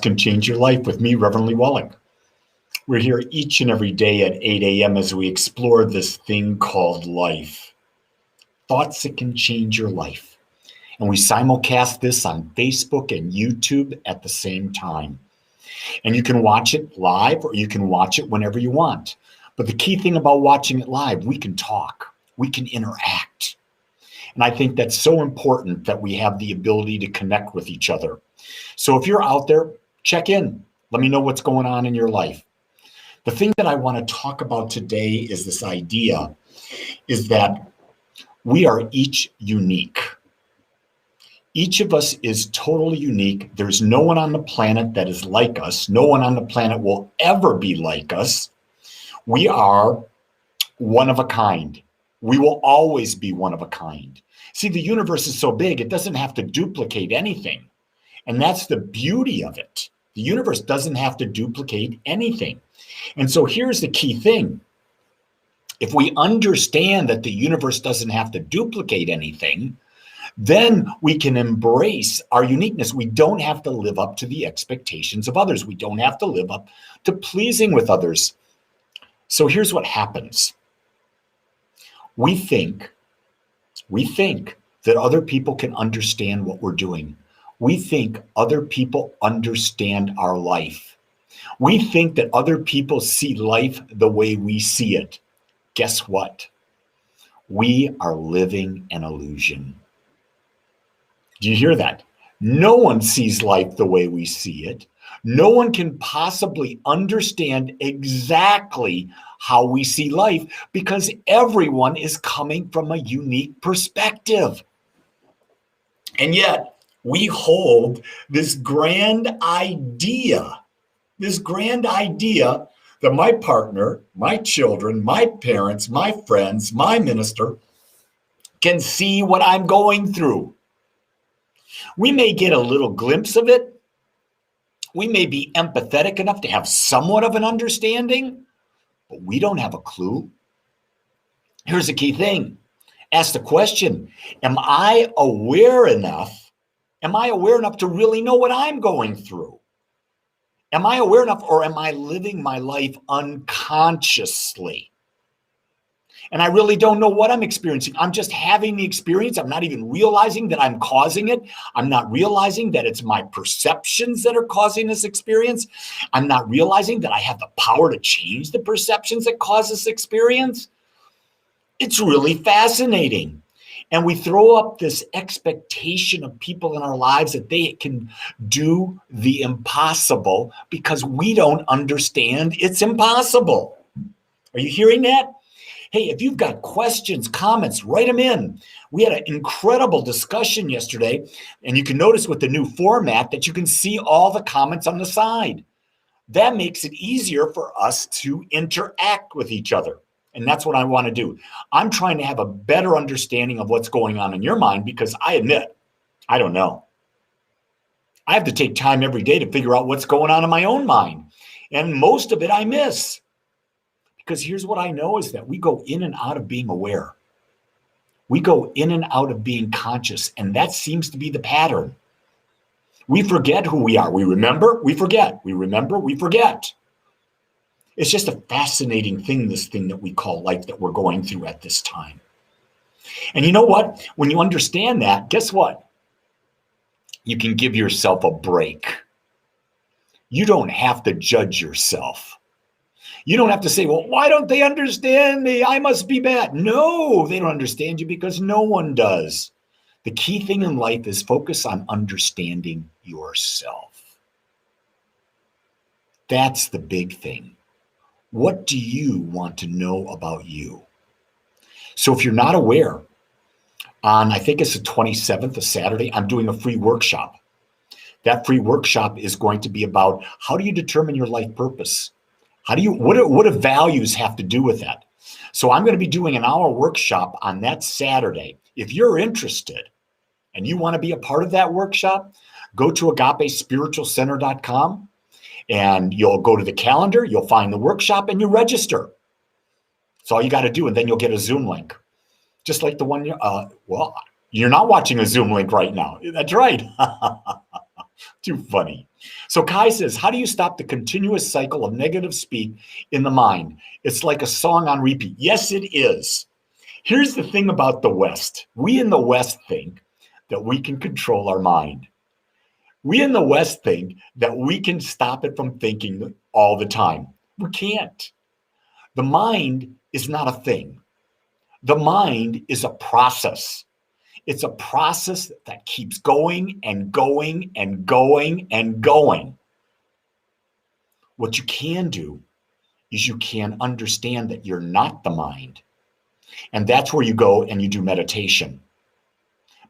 Can Change Your Life with me, Reverend Wolak. We're here each and every day at 8 a.m. as we explore this thing called life. Thoughts that can change your life. And we simulcast this on Facebook and YouTube at the same time. And you can watch it live or you can watch it whenever you want. But the key thing about watching it live, we can talk, we can interact. And I think that's so important that we have the ability to connect with each other. So if you're out there, check in. Let me know what's going on in your life. The thing that I want to talk about today is this idea is that we are each unique. Each of us is totally unique. There's no one on the planet that is like us. No one on the planet will ever be like us. We are one of a kind. We will always be one of a kind. See, the universe is so big, it doesn't have to duplicate anything. And that's the beauty of it. The universe doesn't have to duplicate anything. And so here's the key thing. If we understand that the universe doesn't have to duplicate anything, then we can embrace our uniqueness. We don't have to live up to the expectations of others. We don't have to live up to pleasing with others. So here's what happens. We think that other people can understand what we're doing. We think other people understand our life. We think that other people see life the way we see it. Guess what? We are living an illusion. Do you hear that? No one sees life the way we see it. No one can possibly understand exactly how we see life because everyone is coming from a unique perspective. And yet we hold this grand idea that my partner, my children, my parents, my friends, my minister can see what I'm going through. We may get a little glimpse of it. We may be empathetic enough to have somewhat of an understanding, but we don't have a clue. Here's the key thing. Ask the question, am I aware enough to really know what I'm going through? Am I aware enough, or am I living my life unconsciously? And I really don't know what I'm experiencing. I'm just having the experience. I'm not even realizing that I'm causing it. I'm not realizing that it's my perceptions that are causing this experience. I'm not realizing that I have the power to change the perceptions that cause this experience. It's really fascinating. And we throw up this expectation of people in our lives that they can do the impossible because we don't understand it's impossible. Are you hearing that? Hey, if you've got questions, comments, write them in. We had an incredible discussion yesterday, and you can notice with the new format that you can see all the comments on the side. That makes it easier for us to interact with each other. And that's what I want to do. I'm trying to have a better understanding of what's going on in your mind because I admit, I don't know. I have to take time every day to figure out what's going on in my own mind. And most of it I miss. Because here's what I know is that we go in and out of being aware. We go in and out of being conscious, and that seems to be the pattern. We forget who we are. We remember, we forget. We remember, we forget. It's just a fascinating thing, this thing that we call life that we're going through at this time. And you know what? When you understand that, guess what? You can give yourself a break. You don't have to judge yourself. You don't have to say, well, why don't they understand me? I must be bad. No, they don't understand you because no one does. The key thing in life is focus on understanding yourself. That's the big thing. What do you want to know about you? So if you're not aware, on I think it's the 27th, a Saturday, I'm doing a free workshop. That free workshop is going to be about how do you determine your life purpose? What do values have to do with that? So I'm going to be doing an hour workshop on that Saturday. If you're interested and you want to be a part of that workshop, go to agapespiritualcenter.com and you'll go to the calendar, you'll find the workshop and you register. That's all you got to do. And then you'll get a Zoom link. Just like the one, well, you're not watching a Zoom link right now. That's right. Too funny. So Kai says, how do you stop the continuous cycle of negative speak in the mind? It's like a song on repeat. Yes, it is. Here's the thing about the West. We in the West think that we can control our mind. We in the West think that we can stop it from thinking all the time. We can't. The mind is not a thing. The mind is a process. It's a process that keeps going and going and going and going. What you can do is you can understand that you're not the mind. And that's where you go and you do meditation.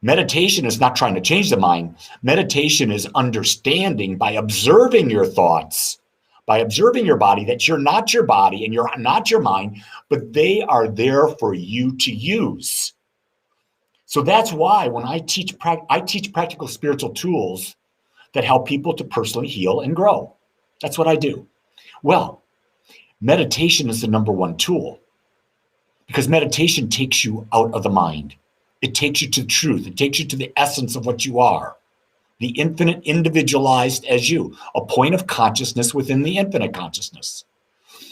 Meditation is not trying to change the mind. Meditation is understanding by observing your thoughts, by observing your body, that you're not your body and you're not your mind, but they are there for you to use. So that's why when I teach practical spiritual tools that help people to personally heal and grow. That's what I do. Well, meditation is the number one tool because meditation takes you out of the mind. It takes you to the truth. It takes you to the essence of what you are, the infinite individualized as you, a point of consciousness within the infinite consciousness.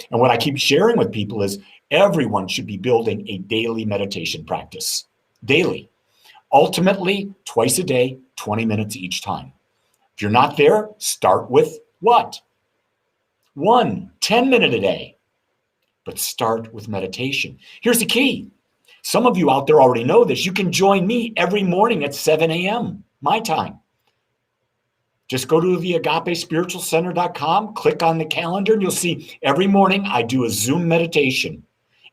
And what I keep sharing with people is everyone should be building a daily meditation practice, daily. Ultimately, twice a day, 20 minutes each time. If you're not there, start with what? 10-minute a day. But start with meditation. Here's the key. Some of you out there already know this. You can join me every morning at 7 a.m. my time. Just go to the agapespiritualcenter.com, click on the calendar, and you'll see every morning I do a Zoom meditation.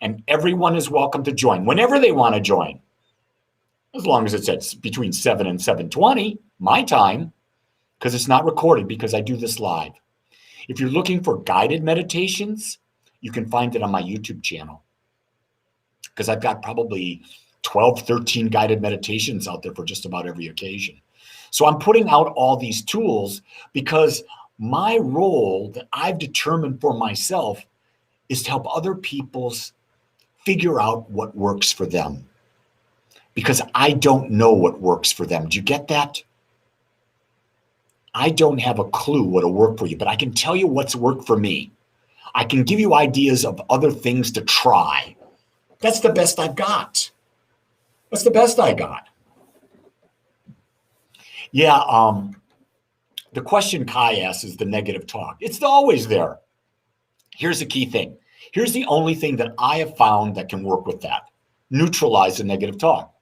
And everyone is welcome to join whenever they want to join. As long as it's at between 7 and 7:20, my time, because it's not recorded because I do this live. If you're looking for guided meditations, you can find it on my YouTube channel. Because I've got probably 12, 13 guided meditations out there for just about every occasion. So I'm putting out all these tools because my role that I've determined for myself is to help other people figure out what works for them. Because I don't know what works for them. Do you get that? I don't have a clue what'll work for you, but I can tell you what's worked for me. I can give you ideas of other things to try. That's the best I've got. That's the best I got. Yeah, the question Kai asks is the negative talk. It's always there. Here's the key thing. Here's the only thing that I have found that can work with that. Neutralize the negative thought.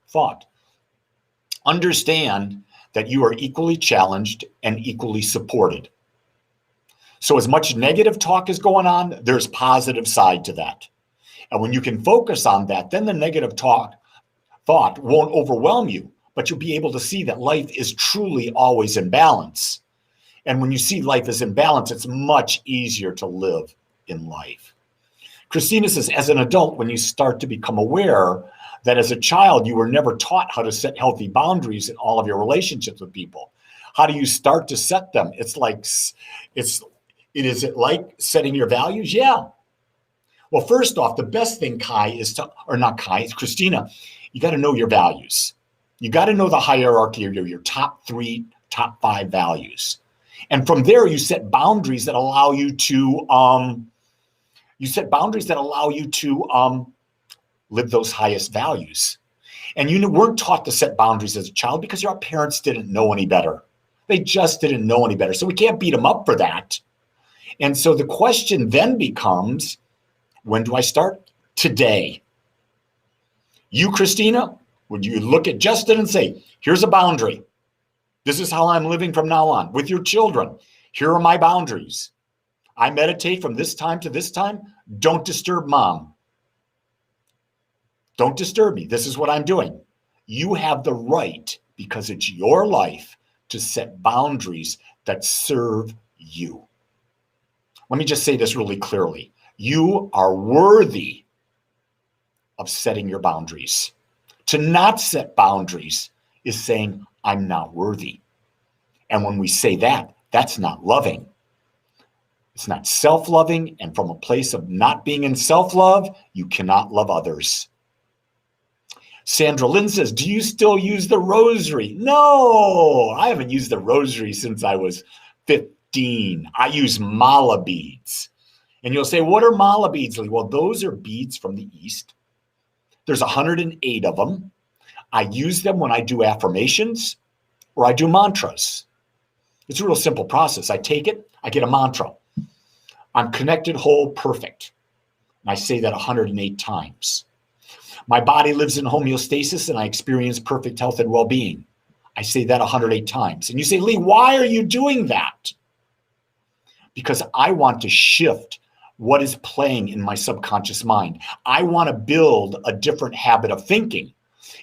Understand that you are equally challenged and equally supported. So as much negative talk is going on, there's positive side to that. And when you can focus on that, then the negative thought won't overwhelm you, but you'll be able to see that life is truly always in balance. And when you see life is in balance, it's much easier to live in life. Christina says, as an adult, when you start to become aware that as a child, you were never taught how to set healthy boundaries in all of your relationships with people. How do you start to set them? Is it like setting your values? Yeah. Well, first off, the best thing, it's Christina, you got to know your values. You got to know the hierarchy of your top 3, top 5 values. And from there, you set boundaries that allow you to, live those highest values. And you weren't taught to set boundaries as a child because your parents didn't know any better. They just didn't know any better. So we can't beat them up for that. And so the question then becomes, when do I start? Today. You, Christina, would you look at Justin and say, here's a boundary. This is how I'm living from now on. With your children, here are my boundaries. I meditate from this time to this time. Don't disturb mom. Don't disturb me. This is what I'm doing. You have the right, because it's your life, to set boundaries that serve you. Let me just say this really clearly. You are worthy of setting your boundaries. To not set boundaries is saying, I'm not worthy. And when we say that, that's not loving. It's not self-loving. And from a place of not being in self-love, you cannot love others. Sandra Lynn says, do you still use the rosary? No, I haven't used the rosary since I was 15. I use mala beads. And you'll say, what are mala beads, Lee? Well, those are beads from the East. There's 108 of them. I use them when I do affirmations or I do mantras. It's a real simple process. I take it, I get a mantra. I'm connected, whole, perfect. And I say that 108 times. My body lives in homeostasis and I experience perfect health and well-being. I say that 108 times. And you say, Lee, why are you doing that? Because I want to shift what is playing in my subconscious mind. I want to build a different habit of thinking.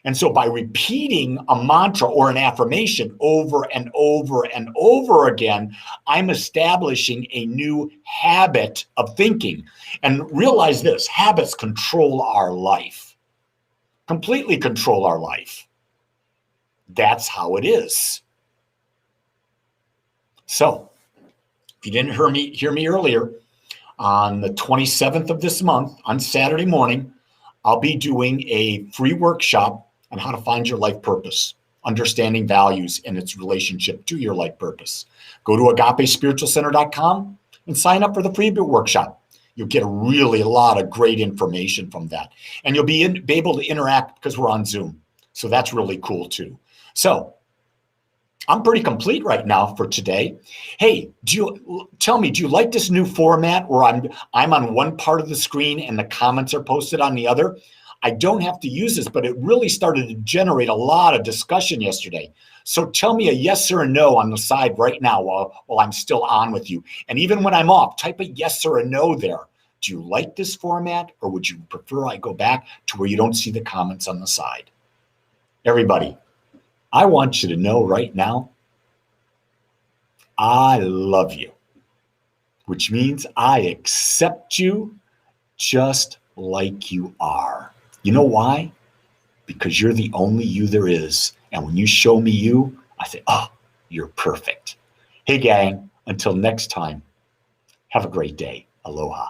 And so by repeating a mantra or an affirmation over and over and over again, I'm establishing a new habit of thinking. And realize this, habits control our life. Completely control our life. That's how it is. So, if you didn't hear me earlier, on the 27th of this month, on Saturday morning, I'll be doing a free workshop on how to find your life purpose, understanding values and its relationship to your life purpose. Go to agapespiritualcenter.com and sign up for the free workshop. You'll get a lot of great information from that. And you'll be able to interact because we're on Zoom. So that's really cool too. So I'm pretty complete right now for today. Hey, tell me, do you like this new format where I'm on one part of the screen and the comments are posted on the other? I don't have to use this, but it really started to generate a lot of discussion yesterday. So tell me a yes or a no on the side right now while I'm still on with you. And even when I'm off, type a yes or a no there. Do you like this format or would you prefer I go back to where you don't see the comments on the side? Everybody, I want you to know right now, I love you, which means I accept you just like you are. You know why? Because you're the only you there is. And when you show me you, I say, oh, you're perfect. Hey, gang, until next time, have a great day. Aloha.